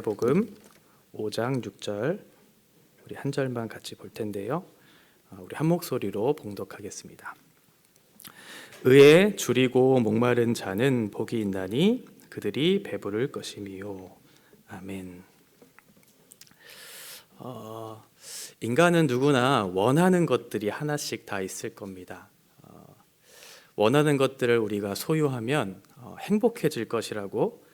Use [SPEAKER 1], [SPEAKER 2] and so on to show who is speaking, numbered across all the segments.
[SPEAKER 1] 복음 5장 6절 우리 한 절만 같이 볼 텐데요. 우리 한 목소리로 봉독하겠습니다. 의에 줄이고 목마른 자는 복이 있나니 그들이 배부를 것이미요. 아멘. 인간은 누구나 원하는 것들이 하나씩 다 있을 겁니다. 원하는 것들을 우리가 소유하면 행복해질 것이라고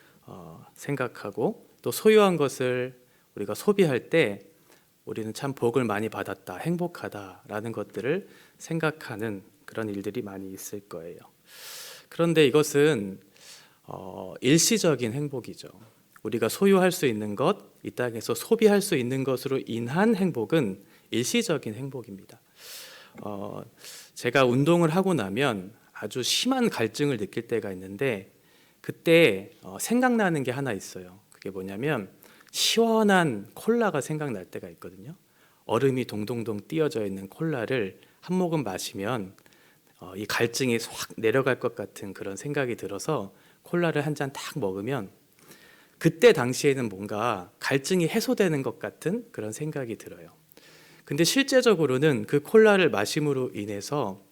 [SPEAKER 1] 생각하고, 또 소유한 것을 우리가 소비할 때 우리는 참 복을 많이 받았다, 행복하다라는 것들을 생각하는 그런 일들이 많이 있을 거예요. 그런데 이것은 일시적인 행복이죠. 우리가 소유할 수 있는 것, 이 땅에서 소비할 수 있는 것으로 인한 행복은 일시적인 행복입니다. 제가 운동을 하고 나면 아주 심한 갈증을 느낄 때가 있는데, 그때 생각나는 게 하나 있어요. 그게 뭐냐면 시원한 콜라가 생각날 때가 있거든요. 얼음이 동동동 띄어져 있는 콜라를 한 모금 마시면 이 갈증이 확 내려갈 것 같은 그런 생각이 들어서 콜라를 한 잔 딱 먹으면 그때 당시에는 뭔가 갈증이 해소되는 것 같은 그런 생각이 들어요. 근데 실제적으로는 그 콜라를 마심으로 인해서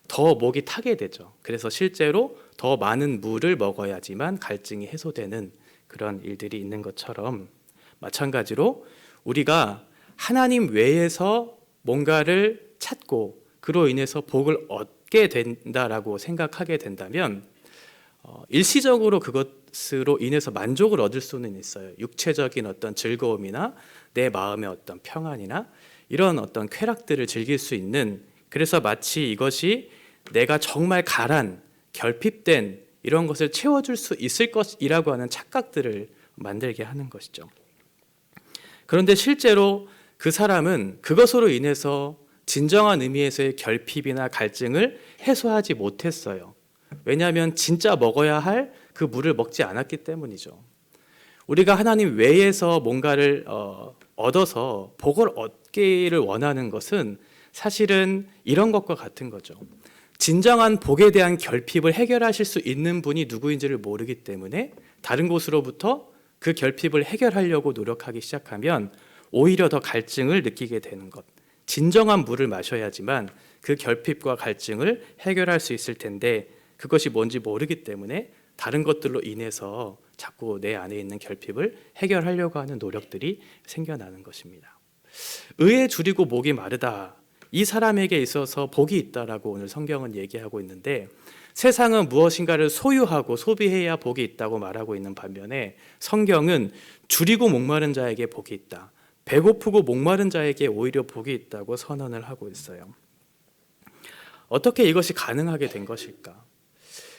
[SPEAKER 1] 더 목이 타게 되죠. 그래서 실제로 더 많은 물을 먹어야지만 갈증이 해소되는 그런 일들이 있는 것처럼, 마찬가지로 우리가 하나님 외에서 뭔가를 찾고 그로 인해서 복을 얻게 된다라고 생각하게 된다면 일시적으로 그것으로 인해서 만족을 얻을 수는 있어요. 육체적인 어떤 즐거움이나 내 마음의 어떤 평안이나 이런 어떤 쾌락들을 즐길 수 있는, 그래서 마치 이것이 내가 정말 가란, 결핍된 이런 것을 채워줄 수 있을 것이라고 하는 착각들을 만들게 하는 것이죠. 그런데 실제로 그 사람은 그것으로 인해서 진정한 의미에서의 결핍이나 갈증을 해소하지 못했어요. 왜냐하면 진짜 먹어야 할 그 물을 먹지 않았기 때문이죠. 우리가 하나님 외에서 뭔가를 얻어서 복을 얻기를 원하는 것은 사실은 이런 것과 같은 거죠. 진정한 복에 대한 결핍을 해결하실 수 있는 분이 누구인지를 모르기 때문에 다른 곳으로부터 그 결핍을 해결하려고 노력하기 시작하면 오히려 더 갈증을 느끼게 되는 것. 진정한 물을 마셔야지만 그 결핍과 갈증을 해결할 수 있을 텐데 그것이 뭔지 모르기 때문에 다른 것들로 인해서 자꾸 내 안에 있는 결핍을 해결하려고 하는 노력들이 생겨나는 것입니다. 의에 줄이고 목이 마르다, 이 사람에게 있어서 복이 있다라고 오늘 성경은 얘기하고 있는데, 세상은 무엇인가를 소유하고 소비해야 복이 있다고 말하고 있는 반면에 성경은 줄이고 목마른 자에게 복이 있다, 배고프고 목마른 자에게 오히려 복이 있다고 선언을 하고 있어요. 어떻게 이것이 가능하게 된 것일까?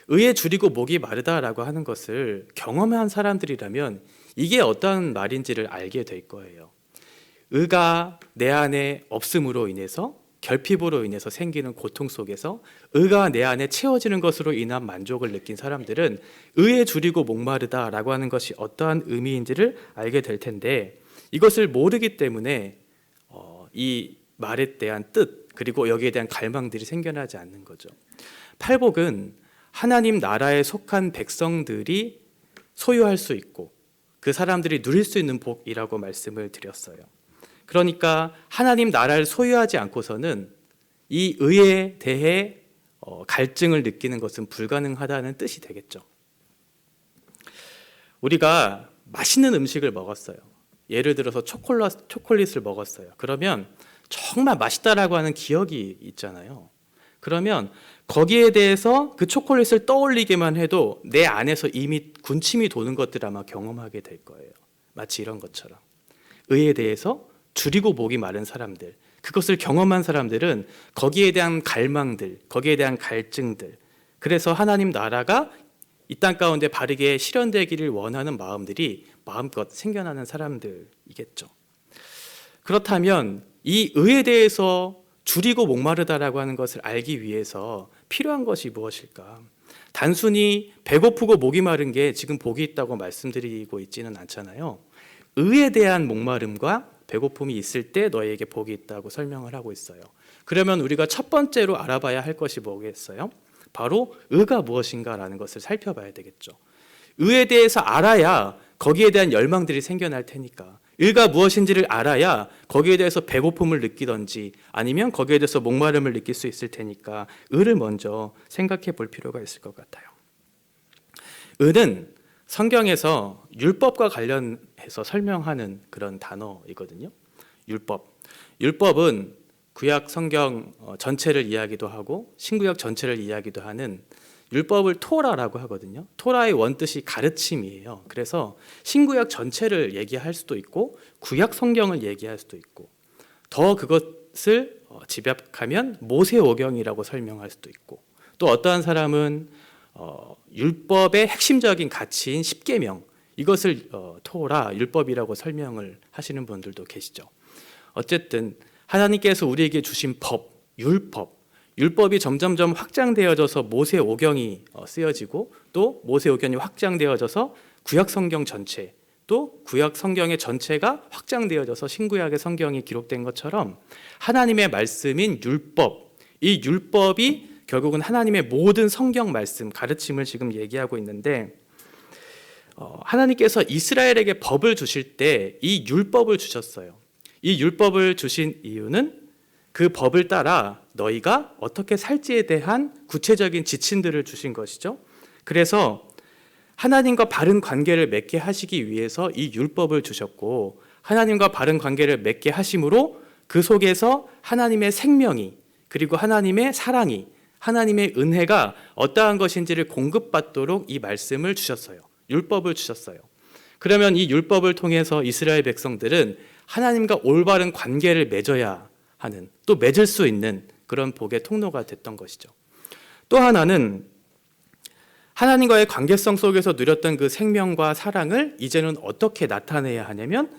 [SPEAKER 1] 의에 줄이고 목이 마르다라고 하는 것을 경험한 사람들이라면 이게 어떤 말인지를 알게 될 거예요. 의가 내 안에 없음으로 인해서, 결핍으로 인해서 생기는 고통 속에서 의가 내 안에 채워지는 것으로 인한 만족을 느낀 사람들은 의에 줄이고 목마르다라고 하는 것이 어떠한 의미인지를 알게 될 텐데, 이것을 모르기 때문에 이 말에 대한 뜻, 그리고 여기에 대한 갈망들이 생겨나지 않는 거죠. 팔복은 하나님 나라에 속한 백성들이 소유할 수 있고 그 사람들이 누릴 수 있는 복이라고 말씀을 드렸어요. 그러니까 하나님 나라를 소유하지 않고서는 이 의에 대해 갈증을 느끼는 것은 불가능하다는 뜻이 되겠죠. 우리가 맛있는 음식을 먹었어요. 예를 들어서 초콜릿을 먹었어요. 그러면 정말 맛있다라고 하는 기억이 있잖아요. 그러면 거기에 대해서 그 초콜릿을 떠올리기만 해도 내 안에서 이미 군침이 도는 것들을 아마 경험하게 될 거예요. 마치 이런 것처럼 의에 대해서 줄이고 목이 마른 사람들, 그것을 경험한 사람들은 거기에 대한 갈망들, 거기에 대한 갈증들, 그래서 하나님 나라가 이 땅 가운데 바르게 실현되기를 원하는 마음들이 마음껏 생겨나는 사람들이겠죠. 그렇다면 이 의에 대해서 줄이고 목마르다라고 하는 것을 알기 위해서 필요한 것이 무엇일까? 단순히 배고프고 목이 마른 게 지금 복이 있다고 말씀드리고 있지는 않잖아요. 의에 대한 목마름과 배고픔이 있을 때 너희에게 복이 있다고 설명을 하고 있어요. 그러면 우리가 첫 번째로 알아봐야 할 것이 뭐겠어요? 바로 의가 무엇인가라는 것을 살펴봐야 되겠죠. 의에 대해서 알아야 거기에 대한 열망들이 생겨날 테니까 의가 무엇인지를 알아야 거기에 대해서 배고픔을 느끼던지 아니면 거기에 대해서 목마름을 느낄 수 있을 테니까 의를 먼저 생각해 볼 필요가 있을 것 같아요. 의는 성경에서 율법과 관련해서 설명하는 그런 단어이거든요. 율법은 구약 성경 전체를 이야기도 하고 신구약 전체를 이야기도 하는 율법을 토라라고 하거든요. 토라의 원뜻이 가르침이에요. 그래서 신구약 전체를 얘기할 수도 있고 구약 성경을 얘기할 수도 있고 더 그것을 집약하면 모세오경이라고 설명할 수도 있고 또 어떠한 사람은 율법의 핵심적인 가치인 십계명 이것을 토라 율법이라고 설명을 하시는 분들도 계시죠. 어쨌든 하나님께서 우리에게 주신 법, 율법이 점점점 확장되어져서 모세오경이 쓰여지고 또 모세오경이 확장되어져서 구약 성경 전체 또 구약 성경의 전체가 확장되어져서 신구약의 성경이 기록된 것처럼 하나님의 말씀인 율법, 이 율법이 결국은 하나님의 모든 성경 말씀, 가르침을 지금 얘기하고 있는데 하나님께서 이스라엘에게 법을 주실 때 이 율법을 주셨어요. 이 율법을 주신 이유는 그 법을 따라 너희가 어떻게 살지에 대한 구체적인 지침들을 주신 것이죠. 그래서 하나님과 바른 관계를 맺게 하시기 위해서 이 율법을 주셨고 하나님과 바른 관계를 맺게 하심으로 그 속에서 하나님의 생명이 그리고 하나님의 사랑이 하나님의 은혜가 어떠한 것인지를 공급받도록 이 말씀을 주셨어요. 율법을 주셨어요. 그러면 이 율법을 통해서 이스라엘 백성들은 하나님과 올바른 관계를 맺어야 하는 또 맺을 수 있는 그런 복의 통로가 됐던 것이죠. 또 하나는 하나님과의 관계성 속에서 누렸던 그 생명과 사랑을 이제는 어떻게 나타내야 하냐면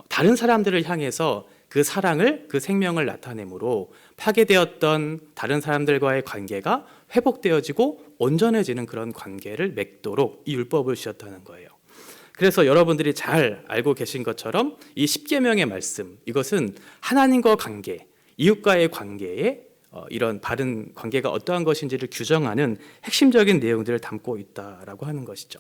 [SPEAKER 1] 다른 사람들을 향해서 그 사랑을 그 생명을 나타내므로 파괴되었던 다른 사람들과의 관계가 회복되어지고 온전해지는 그런 관계를 맺도록 이 율법을 주셨다는 거예요. 그래서 여러분들이 잘 알고 계신 것처럼 이 십계명의 말씀 이것은 하나님과 관계, 이웃과의 관계에 이런 바른 관계가 어떠한 것인지를 규정하는 핵심적인 내용들을 담고 있다라고 하는 것이죠.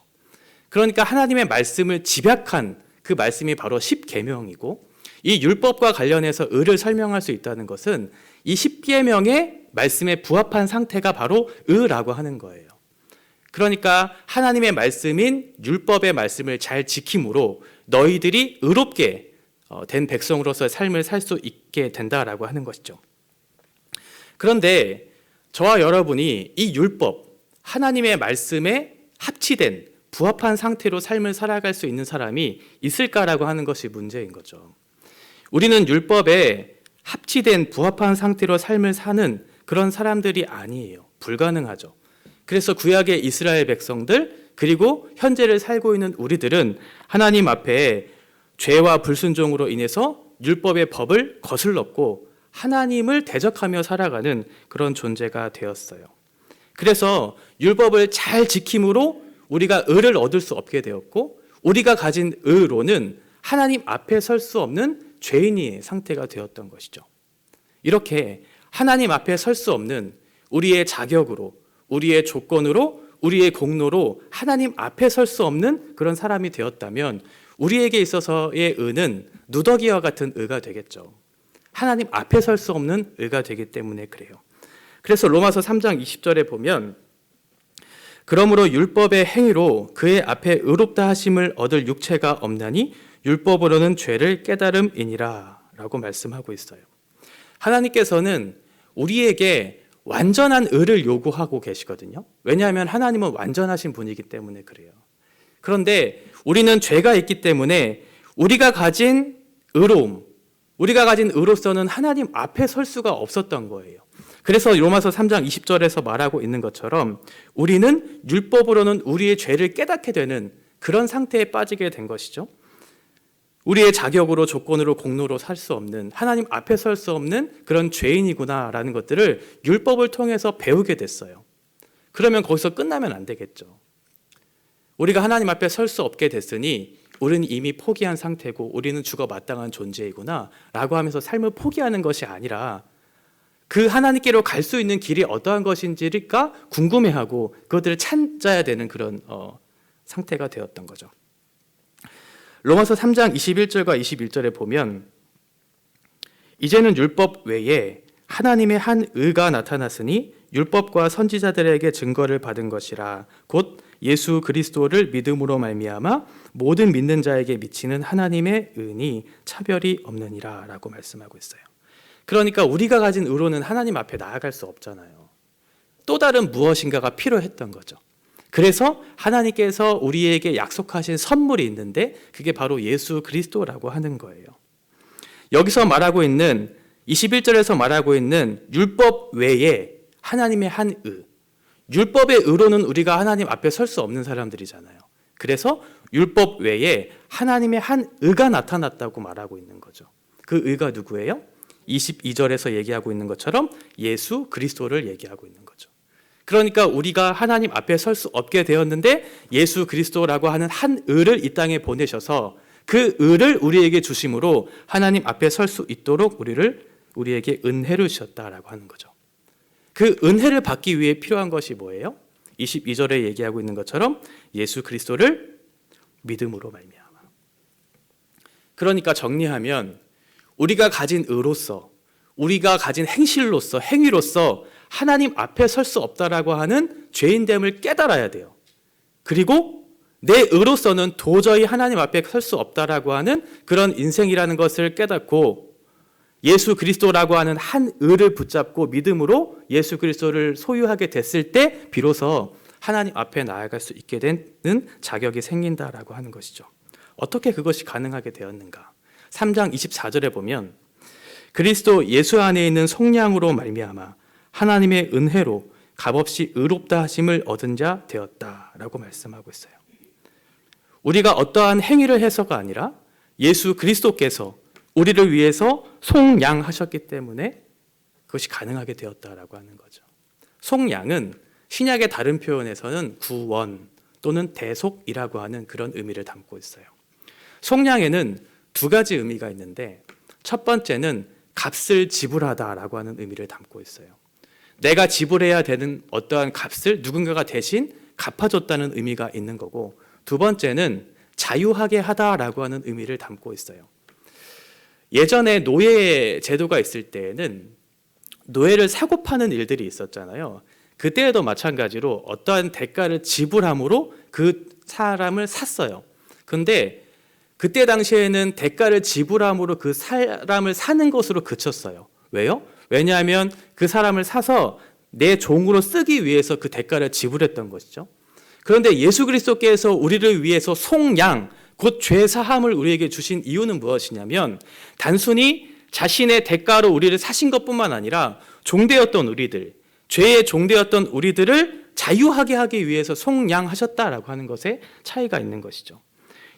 [SPEAKER 1] 그러니까 하나님의 말씀을 집약한 그 말씀이 바로 십계명이고 이 율법과 관련해서 의를 설명할 수 있다는 것은 이 십계명의 말씀에 부합한 상태가 바로 의라고 하는 거예요. 그러니까 하나님의 말씀인 율법의 말씀을 잘 지킴으로 너희들이 의롭게 된 백성으로서의 삶을 살 수 있게 된다라고 하는 것이죠. 그런데 저와 여러분이 이 율법, 하나님의 말씀에 합치된 부합한 상태로 삶을 살아갈 수 있는 사람이 있을까라고 하는 것이 문제인 거죠. 우리는 율법에 합치된 부합한 상태로 삶을 사는 그런 사람들이 아니에요. 불가능하죠. 그래서 구약의 이스라엘 백성들 그리고 현재를 살고 있는 우리들은 하나님 앞에 죄와 불순종으로 인해서 율법의 법을 거슬렀고 하나님을 대적하며 살아가는 그런 존재가 되었어요. 그래서 율법을 잘 지킴으로 우리가 의를 얻을 수 없게 되었고 우리가 가진 의로는 하나님 앞에 설 수 없는 죄인의 상태가 되었던 것이죠. 이렇게 하나님 앞에 설 수 없는 우리의 자격으로 우리의 조건으로 우리의 공로로 하나님 앞에 설 수 없는 그런 사람이 되었다면 우리에게 있어서의 의는 누더기와 같은 의가 되겠죠. 하나님 앞에 설 수 없는 의가 되기 때문에 그래요. 그래서 로마서 3장 20절에 보면 그러므로 율법의 행위로 그의 앞에 의롭다 하심을 얻을 육체가 없나니 율법으로는 죄를 깨달음이니라 라고 말씀하고 있어요. 하나님께서는 우리에게 완전한 의를 요구하고 계시거든요. 왜냐하면 하나님은 완전하신 분이기 때문에 그래요. 그런데 우리는 죄가 있기 때문에 우리가 가진 의로움, 우리가 가진 의로서는 하나님 앞에 설 수가 없었던 거예요. 그래서 로마서 3장 20절에서 말하고 있는 것처럼 우리는 율법으로는 우리의 죄를 깨닫게 되는 그런 상태에 빠지게 된 것이죠. 우리의 자격으로 조건으로 공로로 살 수 없는 하나님 앞에 설 수 없는 그런 죄인이구나라는 것들을 율법을 통해서 배우게 됐어요. 그러면 거기서 끝나면 안 되겠죠. 우리가 하나님 앞에 설 수 없게 됐으니 우리는 이미 포기한 상태고 우리는 죽어 마땅한 존재이구나 라고 하면서 삶을 포기하는 것이 아니라 그 하나님께로 갈 수 있는 길이 어떠한 것인지가 궁금해하고 그것들을 찾아야 되는 그런 상태가 되었던 거죠. 로마서 3장 21절과 21절에 보면 이제는 율법 외에 하나님의 한 의가 나타났으니 율법과 선지자들에게 증거를 받은 것이라 곧 예수 그리스도를 믿음으로 말미암아 모든 믿는 자에게 미치는 하나님의 은이 차별이 없느니라 라고 말씀하고 있어요. 그러니까 우리가 가진 의로는 하나님 앞에 나아갈 수 없잖아요. 또 다른 무엇인가가 필요했던 거죠. 그래서 하나님께서 우리에게 약속하신 선물이 있는데 그게 바로 예수 그리스도라고 하는 거예요. 여기서 말하고 있는 21절에서 말하고 있는 율법 외에 하나님의 한 의, 율법의 의로는 우리가 하나님 앞에 설 수 없는 사람들이잖아요. 그래서 율법 외에 하나님의 한 의가 나타났다고 말하고 있는 거죠. 그 의가 누구예요? 22절에서 얘기하고 있는 것처럼 예수 그리스도를 얘기하고 있는 거죠. 그러니까 우리가 하나님 앞에 설 수 없게 되었는데 예수 그리스도라고 하는 한 의를 이 땅에 보내셔서 그 의를 우리에게 주심으로 하나님 앞에 설 수 있도록 우리에게 은혜를 주셨다라고 하는 거죠. 그 은혜를 받기 위해 필요한 것이 뭐예요? 22절에 얘기하고 있는 것처럼 예수 그리스도를 믿음으로 말미암아. 그러니까 정리하면 우리가 가진 의로서, 우리가 가진 행실로서, 행위로서 하나님 앞에 설 수 없다라고 하는 죄인됨을 깨달아야 돼요. 그리고 내 의로서는 도저히 하나님 앞에 설 수 없다라고 하는 그런 인생이라는 것을 깨닫고 예수 그리스도라고 하는 한 의를 붙잡고 믿음으로 예수 그리스도를 소유하게 됐을 때 비로소 하나님 앞에 나아갈 수 있게 되는 자격이 생긴다라고 하는 것이죠. 어떻게 그것이 가능하게 되었는가? 3장 24절에 보면 그리스도 예수 안에 있는 속량으로 말미암아 하나님의 은혜로 값없이 의롭다 하심을 얻은 자 되었다라고 말씀하고 있어요. 우리가 어떠한 행위를 해서가 아니라 예수 그리스도께서 우리를 위해서 속량하셨기 때문에 그것이 가능하게 되었다라고 하는 거죠. 속량은 신약의 다른 표현에서는 구원 또는 대속이라고 하는 그런 의미를 담고 있어요. 속량에는 두 가지 의미가 있는데 첫 번째는 값을 지불하다라고 하는 의미를 담고 있어요. 내가 지불해야 되는 어떠한 값을 누군가가 대신 갚아줬다는 의미가 있는 거고 두 번째는 자유하게 하다라고 하는 의미를 담고 있어요. 예전에 노예 제도가 있을 때에는 노예를 사고 파는 일들이 있었잖아요. 그때에도 마찬가지로 어떠한 대가를 지불함으로 그 사람을 샀어요. 근데 그때 당시에는 대가를 지불함으로 그 사람을 사는 것으로 그쳤어요. 왜요? 왜냐하면 그 사람을 사서 내 종으로 쓰기 위해서 그 대가를 지불했던 것이죠. 그런데 예수 그리스도께서 우리를 위해서 속량, 곧 죄사함을 우리에게 주신 이유는 무엇이냐면 단순히 자신의 대가로 우리를 사신 것뿐만 아니라 종되었던 우리들, 죄의 종되었던 우리들을 자유하게 하기 위해서 속량하셨다라고 하는 것에 차이가 있는 것이죠.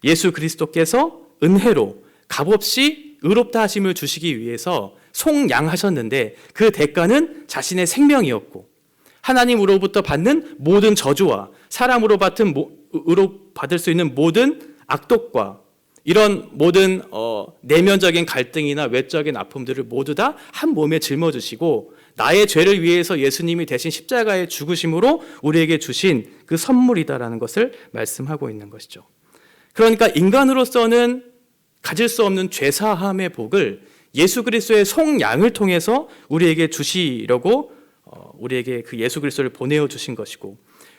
[SPEAKER 1] 예수 그리스도께서 은혜로 값없이 의롭다 하심을 주시기 위해서 속량하셨는데 그 대가는 자신의 생명이었고 하나님으로부터 받는 모든 저주와 사람으로 받을 수 있는 모든 악독과 이런 모든 내면적인 갈등이나 외적인 아픔들을 모두 다 한 몸에 짊어지시고 나의 죄를 위해서 예수님이 대신 십자가에 죽으심으로 우리에게 주신 그 선물이다라는 것을 말씀하고 있는 것이죠. 그러니까 인간으로서는 가질 수 없는 죄사함의 복을 예수 그리스도의 속량을 통해서 우리에게 주시려고 우리에게 그 예수 그리스도를 보내어 주신 것이고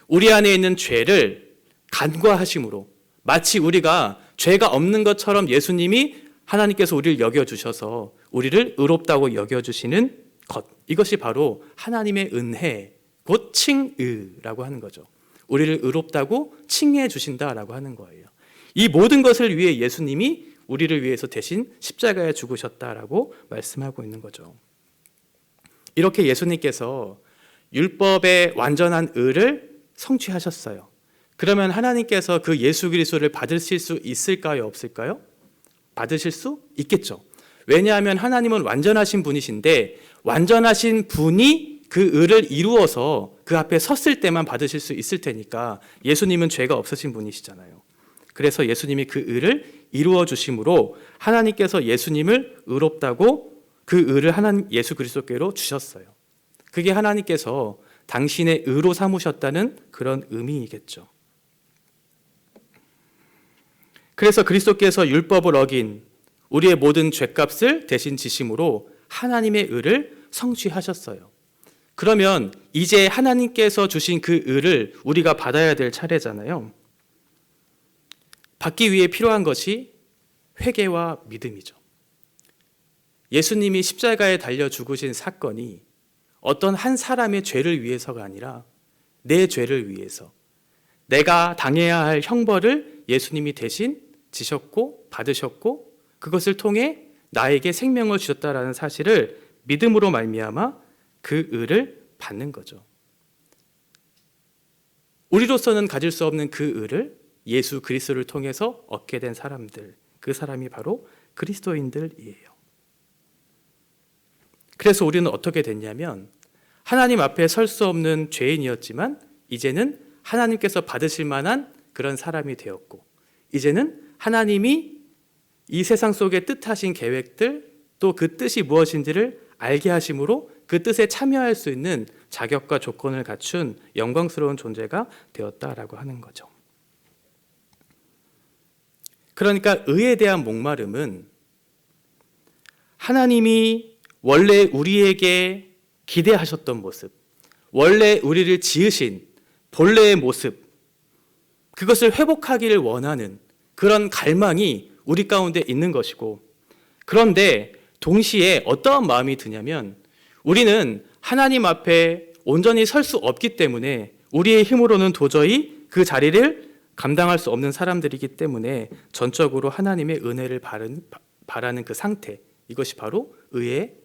[SPEAKER 1] 우리 안에 있는 죄를 간과하심으로 마치 우리가 죄가 없는 것처럼 예수님이 하나님께서 우리를 여겨주셔서 우리를 의롭다고 여겨주시는 것, 이것이 바로 하나님의 은혜, 곧 칭의라고 하는 거죠. 우리를 의롭다고 칭해 주신다라고 하는 거예요. 이 모든 것을 위해 예수님이 우리를 위해서 대신 십자가에 죽으셨다라고 말씀하고 있는 거죠. 이렇게 예수님께서 율법의 완전한 의를 성취하셨어요. 그러면 하나님께서 그 예수 그리스도를 받으실 수 있을까요? 없을까요? 받으실 수 있겠죠. 왜냐하면 하나님은 완전하신 분이신데 완전하신 분이 그 의를 이루어서 그 앞에 섰을 때만 받으실 수 있을 테니까 예수님은 죄가 없으신 분이시잖아요. 그래서 예수님이 그 의를 이루어 주심으로 하나님께서 예수님을 의롭다고 그 의를 예수 그리스도께로 주셨어요. 그게 하나님께서 당신의 의로 삼으셨다는 그런 의미이겠죠. 그래서 그리스도께서 율법을 어긴 우리의 모든 죄값을 대신 지심으로 하나님의 의를 성취하셨어요. 그러면 이제 하나님께서 주신 그 의를 우리가 받아야 될 차례잖아요. 받기 위해 필요한 것이 회개와 믿음이죠. 예수님이 십자가에 달려 죽으신 사건이 어떤 한 사람의 죄를 위해서가 아니라 내 죄를 위해서, 내가 당해야 할 형벌을 예수님이 대신 지셨고 받으셨고 그것을 통해 나에게 생명을 주셨다라는 사실을 믿음으로 말미암아 그 의를 받는 거죠. 우리로서는 가질 수 없는 그 의를 예수 그리스도를 통해서 얻게 된 사람들, 그 사람이 바로 그리스도인들이에요. 그래서 우리는 어떻게 됐냐면 하나님 앞에 설 수 없는 죄인이었지만 이제는 하나님께서 받으실 만한 그런 사람이 되었고, 이제는 하나님이 이 세상 속에 뜻하신 계획들, 또 그 뜻이 무엇인지를 알게 하심으로 그 뜻에 참여할 수 있는 자격과 조건을 갖춘 영광스러운 존재가 되었다라고 하는 거죠. 그러니까 의에 대한 목마름은 하나님이 원래 우리에게 기대하셨던 모습, 원래 우리를 지으신 본래의 모습, 그것을 회복하기를 원하는 그런 갈망이 우리 가운데 있는 것이고, 그런데 동시에 어떠한 마음이 드냐면 우리는 하나님 앞에 온전히 설 수 없기 때문에 우리의 힘으로는 도저히 그 자리를 감당할 수 없는 사람들이기 때문에 전적으로 하나님의 은혜를 바라는 그 상태, 이것이 바로 의에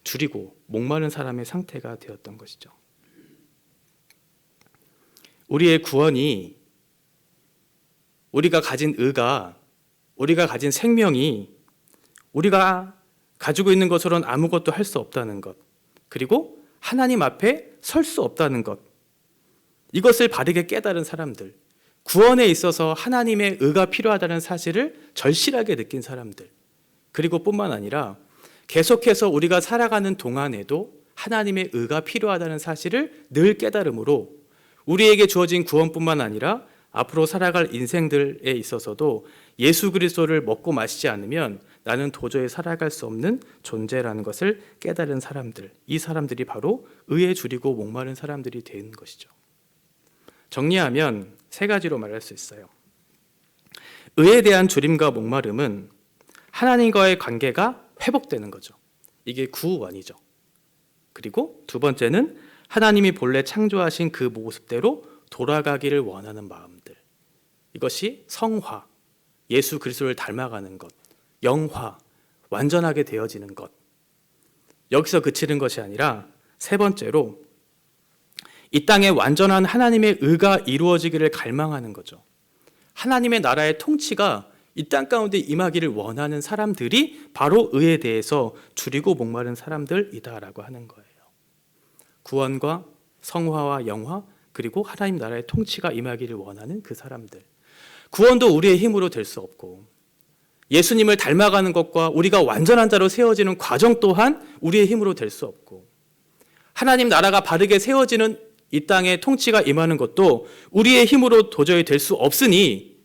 [SPEAKER 1] 줄이고 목마른 사람의 상태가 되었던 것이죠. 우리의 구원이, 우리가 가진 의가, 우리가 가진 생명이 우리가 가지고 있는 것으로는 아무것도 할 수 없다는 것, 그리고 하나님 앞에 설 수 없다는 것, 이것을 바르게 깨달은 사람들, 구원에 있어서 하나님의 의가 필요하다는 사실을 절실하게 느낀 사람들, 그리고 뿐만 아니라 계속해서 우리가 살아가는 동안에도 하나님의 의가 필요하다는 사실을 늘 깨달음으로 우리에게 주어진 구원뿐만 아니라 앞으로 살아갈 인생들에 있어서도 예수 그리스도를 먹고 마시지 않으면 나는 도저히 살아갈 수 없는 존재라는 것을 깨달은 사람들, 이 사람들이 바로 의에 줄이고 목마른 사람들이 되는 것이죠. 정리하면 세 가지로 말할 수 있어요. 의에 대한 줄임과 목마름은 하나님과의 관계가 회복되는 거죠. 이게 구원이죠. 그리고 두 번째는 하나님이 본래 창조하신 그 모습대로 돌아가기를 원하는 마음들, 이것이 성화, 예수 그리스도를 닮아가는 것, 영화, 완전하게 되어지는 것, 여기서 그치는 것이 아니라 세 번째로 이 땅에 완전한 하나님의 의가 이루어지기를 갈망하는 거죠. 하나님의 나라의 통치가 이 땅 가운데 임하기를 원하는 사람들이 바로 의에 대해서 줄이고 목마른 사람들이다라고 하는 거예요. 구원과 성화와 영화, 그리고 하나님 나라의 통치가 임하기를 원하는 그 사람들. 구원도 우리의 힘으로 될 수 없고, 예수님을 닮아가는 것과 우리가 완전한 자로 세워지는 과정 또한 우리의 힘으로 될 수 없고, 하나님 나라가 바르게 세워지는 이 땅에 통치가 임하는 것도 우리의 힘으로 도저히 될 수 없으니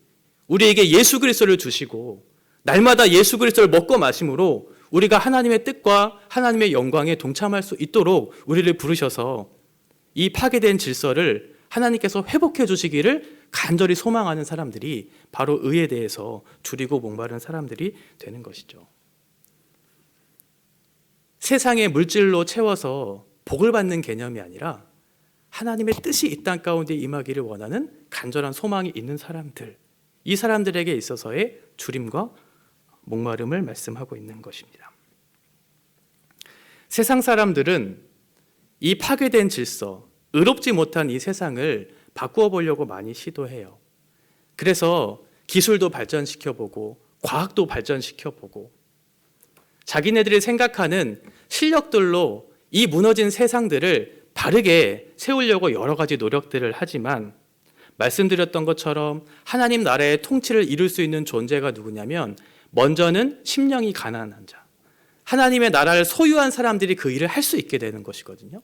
[SPEAKER 1] 우리에게 예수 그리스도를 주시고 날마다 예수 그리스도를 먹고 마심으로 우리가 하나님의 뜻과 하나님의 영광에 동참할 수 있도록 우리를 부르셔서 이 파괴된 질서를 하나님께서 회복해 주시기를 간절히 소망하는 사람들이 바로 의에 대해서 줄이고 목마른 사람들이 되는 것이죠. 세상의 물질로 채워서 복을 받는 개념이 아니라 하나님의 뜻이 이 땅 가운데 임하기를 원하는 간절한 소망이 있는 사람들, 이 사람들에게 있어서의 줄임과 목마름을 말씀하고 있는 것입니다. 세상 사람들은 이 파괴된 질서, 의롭지 못한 이 세상을 바꾸어 보려고 많이 시도해요. 그래서 기술도 발전시켜보고 과학도 발전시켜보고 자기네들이 생각하는 실력들로 이 무너진 세상들을 바르게 세우려고 여러 가지 노력들을 하지만, 말씀드렸던 것처럼 하나님 나라의 통치를 이룰 수 있는 존재가 누구냐면 먼저는 심령이 가난한 자, 하나님의 나라를 소유한 사람들이 그 일을 할 수 있게 되는 것이거든요.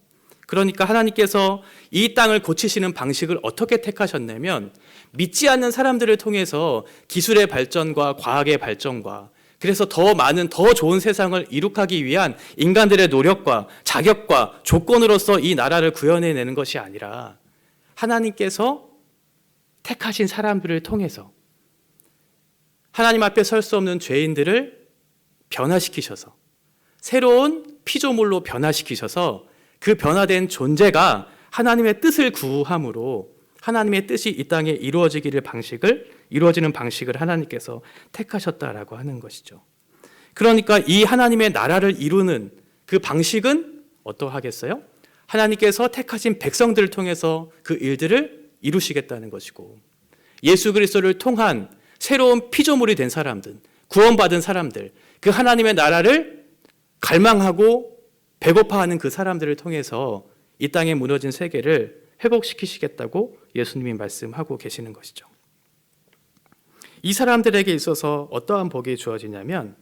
[SPEAKER 1] 그러니까 하나님께서 이 땅을 고치시는 방식을 어떻게 택하셨냐면 믿지 않는 사람들을 통해서 기술의 발전과 과학의 발전과 그래서 더 많은 더 좋은 세상을 이룩하기 위한 인간들의 노력과 자격과 조건으로서 이 나라를 구현해내는 것이 아니라 하나님께서 택하신 사람들을 통해서 하나님 앞에 설 수 없는 죄인들을 변화시키셔서 새로운 피조물로 변화시키셔서 그 변화된 존재가 하나님의 뜻을 구함으로 하나님의 뜻이 이 땅에 이루어지는 방식을 하나님께서 택하셨다라고 하는 것이죠. 그러니까 이 하나님의 나라를 이루는 그 방식은 어떠하겠어요? 하나님께서 택하신 백성들을 통해서 그 일들을 이루시겠다는 것이고 예수 그리스도를 통한 새로운 피조물이 된 사람들, 구원받은 사람들, 그 하나님의 나라를 갈망하고 배고파하는 그 사람들을 통해서 이 땅에 무너진 세계를 회복시키시겠다고 예수님이 말씀하고 계시는 것이죠. 이 사람들에게 있어서 어떠한 복이 주어지냐면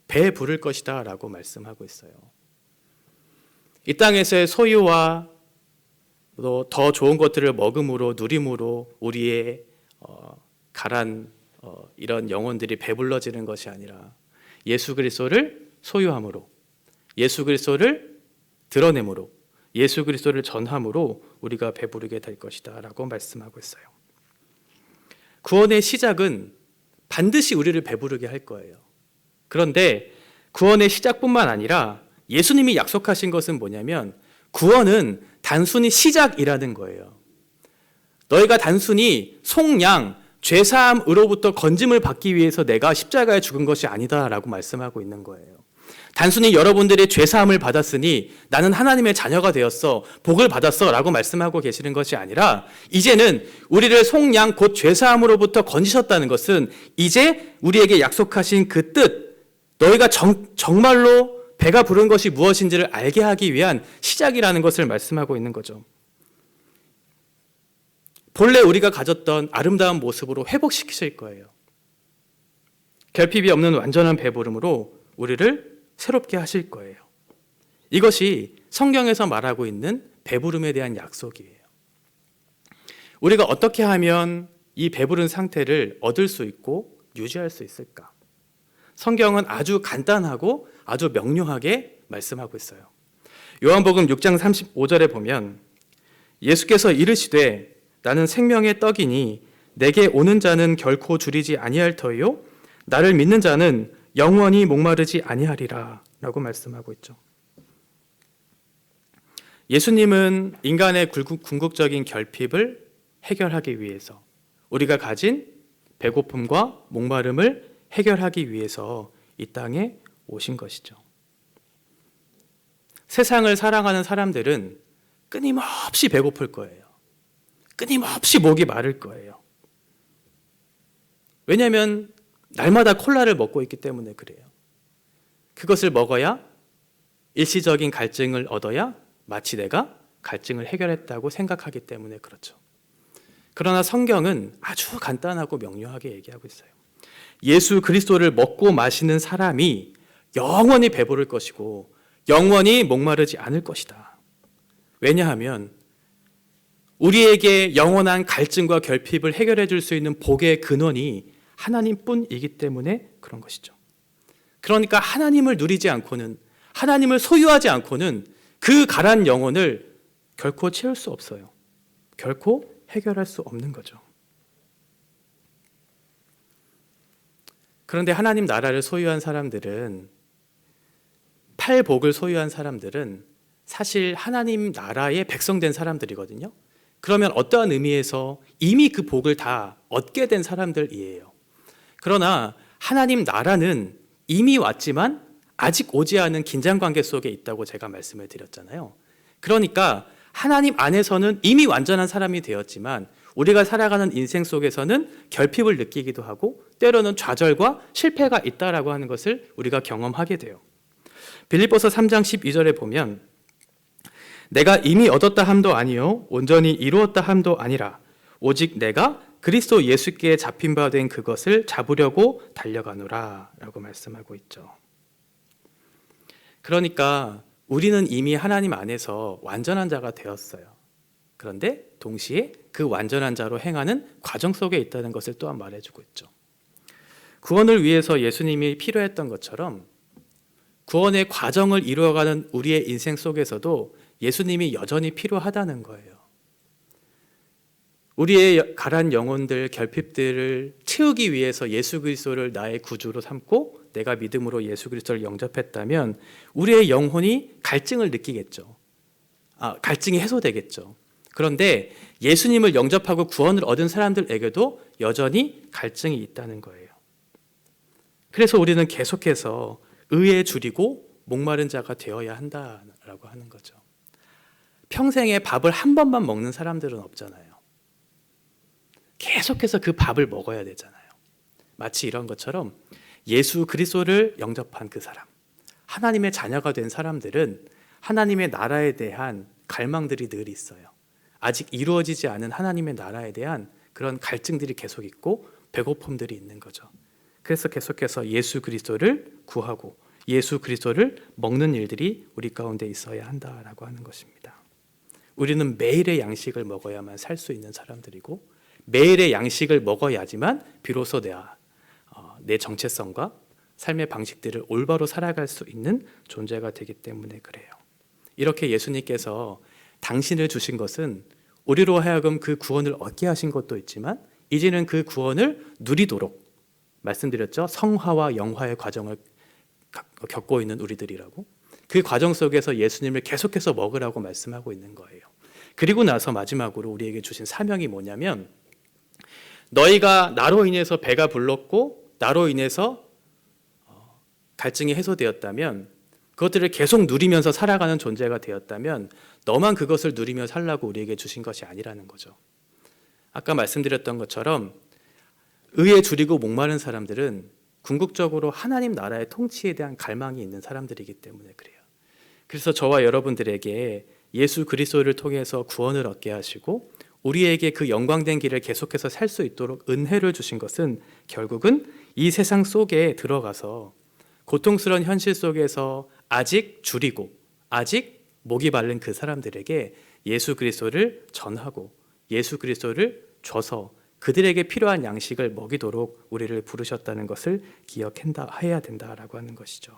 [SPEAKER 1] 배 부를 것이다 라고 말씀하고 있어요. 이 땅에서의 소유와 또 더 좋은 것들을 먹음으로 누림으로 우리의 이런 영혼들이 배불러지는 것이 아니라 예수 그리스도를 소유함으로 예수 그리스도를 드러내므로 예수 그리스도를 전함으로 우리가 배부르게 될 것이다 라고 말씀하고 있어요. 구원의 시작은 반드시 우리를 배부르게 할 거예요. 그런데 구원의 시작뿐만 아니라 예수님이 약속하신 것은 뭐냐면 구원은 단순히 시작이라는 거예요. 너희가 단순히 속량, 죄사함으로부터 건짐을 받기 위해서 내가 십자가에 죽은 것이 아니다라고 말씀하고 있는 거예요. 단순히 여러분들이 죄사함을 받았으니 나는 하나님의 자녀가 되었어, 복을 받았어 라고 말씀하고 계시는 것이 아니라 이제는 우리를 속량 곧 죄사함으로부터 건지셨다는 것은 이제 우리에게 약속하신 그 뜻, 너희가 정말로 배가 부른 것이 무엇인지를 알게 하기 위한 시작이라는 것을 말씀하고 있는 거죠. 본래 우리가 가졌던 아름다운 모습으로 회복시키실 거예요. 결핍이 없는 완전한 배부름으로 우리를 새롭게 하실 거예요. 이것이 성경에서 말하고 있는 배부름에 대한 약속이에요. 우리가 어떻게 하면 이 배부른 상태를 얻을 수 있고 유지할 수 있을까? 성경은 아주 간단하고 아주 명료하게 말씀하고 있어요. 요한복음 6장 35절에 보면 예수께서 이르시되 나는 생명의 떡이니 내게 오는 자는 결코 줄이지 아니할 터이요 나를 믿는 자는 영원히 목마르지 아니하리라 라고 말씀하고 있죠. 예수님은 인간의 궁극적인 결핍을 해결하기 위해서 우리가 가진 배고픔과 목마름을 해결하기 위해서 이 땅에 오신 것이죠. 세상을 살아가는 사람들은 끊임없이 배고플 거예요. 끊임없이 목이 마를 거예요. 왜냐하면 날마다 콜라를 먹고 있기 때문에 그래요. 그것을 먹어야 일시적인 갈증을 얻어야 마치 내가 갈증을 해결했다고 생각하기 때문에 그렇죠. 그러나 성경은 아주 간단하고 명료하게 얘기하고 있어요. 예수 그리스도를 먹고 마시는 사람이 영원히 배부를 것이고 영원히 목마르지 않을 것이다. 왜냐하면 우리에게 영원한 갈증과 결핍을 해결해 줄 수 있는 복의 근원이 하나님뿐이기 때문에 그런 것이죠. 그러니까 하나님을 누리지 않고는 하나님을 소유하지 않고는 그 가란 영혼을 결코 채울 수 없어요. 결코 해결할 수 없는 거죠. 그런데 하나님 나라를 소유한 사람들은 팔복을 소유한 사람들은 사실 하나님 나라의 백성된 사람들이거든요. 그러면 어떠한 의미에서 이미 그 복을 다 얻게 된 사람들이에요. 그러나 하나님 나라는 이미 왔지만 아직 오지 않은 긴장관계 속에 있다고 제가 말씀을 드렸잖아요. 그러니까 하나님 안에서는 이미 완전한 사람이 되었지만 우리가 살아가는 인생 속에서는 결핍을 느끼기도 하고 때로는 좌절과 실패가 있다라고 하는 것을 우리가 경험하게 돼요. 빌립보서 3장 12절에 보면 내가 이미 얻었다 함도 아니요 온전히 이루었다 함도 아니라 오직 내가 그리스도 예수께 잡힌 바 된 그것을 잡으려고 달려가노라 라고 말씀하고 있죠. 그러니까 우리는 이미 하나님 안에서 완전한 자가 되었어요. 그런데 동시에 그 완전한 자로 행하는 과정 속에 있다는 것을 또한 말해주고 있죠. 구원을 위해서 예수님이 필요했던 것처럼 구원의 과정을 이루어가는 우리의 인생 속에서도 예수님이 여전히 필요하다는 거예요. 우리의 가란 영혼들, 결핍들을 채우기 위해서 예수 그리스도를 나의 구주로 삼고 내가 믿음으로 예수 그리스도를 영접했다면 우리의 영혼이 갈증을 느끼겠죠. 갈증이 해소되겠죠. 그런데 예수님을 영접하고 구원을 얻은 사람들에게도 여전히 갈증이 있다는 거예요. 그래서 우리는 계속해서 의에 줄이고 목마른 자가 되어야 한다라고 하는 거죠. 평생에 밥을 한 번만 먹는 사람들은 없잖아요. 계속해서 그 밥을 먹어야 되잖아요. 마치 이런 것처럼 예수 그리스도를 영접한 그 사람, 하나님의 자녀가 된 사람들은 하나님의 나라에 대한 갈망들이 늘 있어요. 아직 이루어지지 않은 하나님의 나라에 대한 그런 갈증들이 계속 있고 배고픔들이 있는 거죠. 그래서 계속해서 예수 그리스도를 구하고 예수 그리스도를 먹는 일들이 우리 가운데 있어야 한다라고 하는 것입니다. 우리는 매일의 양식을 먹어야만 살 수 있는 사람들이고 매일의 양식을 먹어야지만 비로소 내 정체성과 삶의 방식들을 올바로 살아갈 수 있는 존재가 되기 때문에 그래요. 이렇게 예수님께서 당신을 주신 것은 우리로 하여금 그 구원을 얻게 하신 것도 있지만 이제는 그 구원을 누리도록 말씀드렸죠. 성화와 영화의 과정을 겪고 있는 우리들이라고. 그 과정 속에서 예수님을 계속해서 먹으라고 말씀하고 있는 거예요. 그리고 나서 마지막으로 우리에게 주신 사명이 뭐냐면 너희가 나로 인해서 배가 불렀고 나로 인해서 갈증이 해소되었다면 그것들을 계속 누리면서 살아가는 존재가 되었다면 너만 그것을 누리며 살라고 우리에게 주신 것이 아니라는 거죠. 아까 말씀드렸던 것처럼 의에 줄이고 목마른 사람들은 궁극적으로 하나님 나라의 통치에 대한 갈망이 있는 사람들이기 때문에 그래요. 그래서 저와 여러분들에게 예수 그리스도를 통해서 구원을 얻게 하시고 우리에게 그 영광된 길을 계속해서 살 수 있도록 은혜를 주신 것은 결국은 이 세상 속에 들어가서 고통스러운 현실 속에서 아직 줄이고 아직 목이 마른 그 사람들에게 예수 그리스도를 전하고 예수 그리스도를 줘서 그들에게 필요한 양식을 먹이도록 우리를 부르셨다는 것을 기억해야 된다라고 하는 것이죠.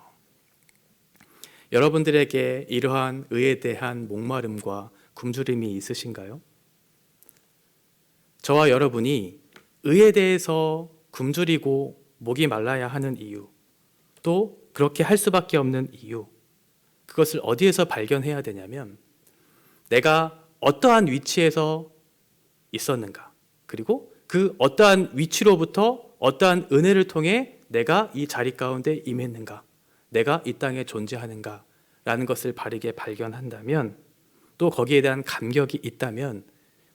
[SPEAKER 1] 여러분들에게 이러한 의에 대한 목마름과 굶주림이 있으신가요? 저와 여러분이 의에 대해서 굶주리고 목이 말라야 하는 이유, 또 그렇게 할 수밖에 없는 이유, 그것을 어디에서 발견해야 되냐면 내가 어떠한 위치에서 있었는가, 그리고 그 어떠한 위치로부터 어떠한 은혜를 통해 내가 이 자리 가운데 임했는가, 내가 이 땅에 존재하는가 라는 것을 바르게 발견한다면, 또 거기에 대한 감격이 있다면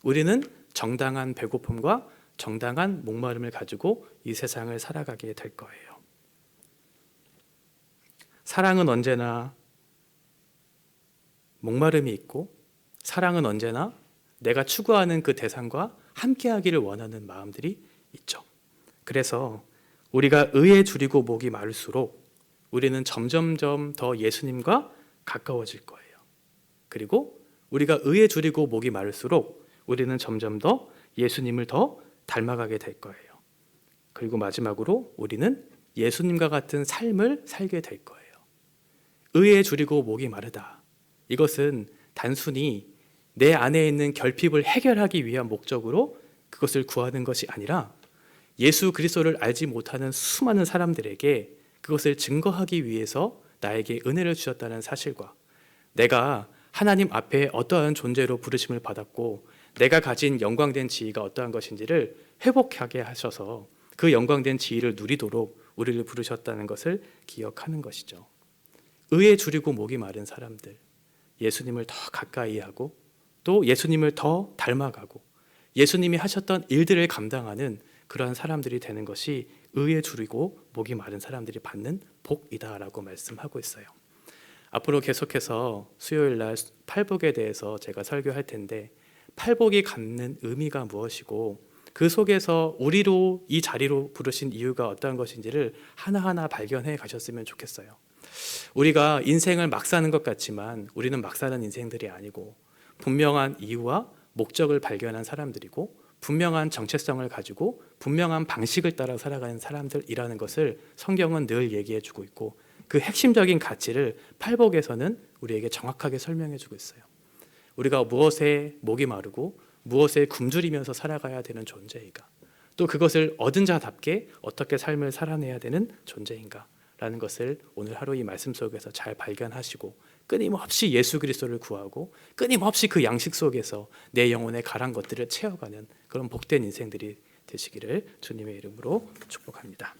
[SPEAKER 1] 우리는 정당한 배고픔과 정당한 목마름을 가지고 이 세상을 살아가게 될 거예요. 사랑은 언제나 목마름이 있고 사랑은 언제나 내가 추구하는 그 대상과 함께하기를 원하는 마음들이 있죠. 그래서 우리가 의에 줄이고 목이 마를수록 우리는 점점점 더 예수님과 가까워질 거예요. 그리고 우리가 의에 줄이고 목이 마를수록 우리는 점점 더 예수님을 더 닮아가게 될 거예요. 그리고 마지막으로 우리는 예수님과 같은 삶을 살게 될 거예요. 의에 줄이고 목이 마르다. 이것은 단순히 내 안에 있는 결핍을 해결하기 위한 목적으로 그것을 구하는 것이 아니라 예수 그리스도를 알지 못하는 수많은 사람들에게 그것을 증거하기 위해서 나에게 은혜를 주셨다는 사실과 내가 하나님 앞에 어떠한 존재로 부르심을 받았고 내가 가진 영광된 지위가 어떠한 것인지를 회복하게 하셔서 그 영광된 지위를 누리도록 우리를 부르셨다는 것을 기억하는 것이죠. 의에 줄이고 목이 마른 사람들, 예수님을 더 가까이 하고 또 예수님을 더 닮아가고 예수님이 하셨던 일들을 감당하는 그러한 사람들이 되는 것이 의에 줄이고 목이 마른 사람들이 받는 복이다라고 말씀하고 있어요. 앞으로 계속해서 수요일 날 팔복에 대해서 제가 설교할 텐데 팔복이 갖는 의미가 무엇이고 그 속에서 우리로 이 자리로 부르신 이유가 어떠한 것인지를 하나하나 발견해 가셨으면 좋겠어요. 우리가 인생을 막 사는 것 같지만 우리는 막 사는 인생들이 아니고 분명한 이유와 목적을 발견한 사람들이고 분명한 정체성을 가지고 분명한 방식을 따라 살아가는 사람들이라는 것을 성경은 늘 얘기해 주고 있고 그 핵심적인 가치를 팔복에서는 우리에게 정확하게 설명해 주고 있어요. 우리가 무엇에 목이 마르고 무엇에 굶주리면서 살아가야 되는 존재인가, 또 그것을 얻은 자답게 어떻게 삶을 살아내야 되는 존재인가 라는 것을 오늘 하루 이 말씀 속에서 잘 발견하시고 끊임없이 예수 그리스도를 구하고 끊임없이 그 양식 속에서 내 영혼에 가란 것들을 채워가는 그런 복된 인생들이 되시기를 주님의 이름으로 축복합니다.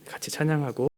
[SPEAKER 1] 같이 찬양하고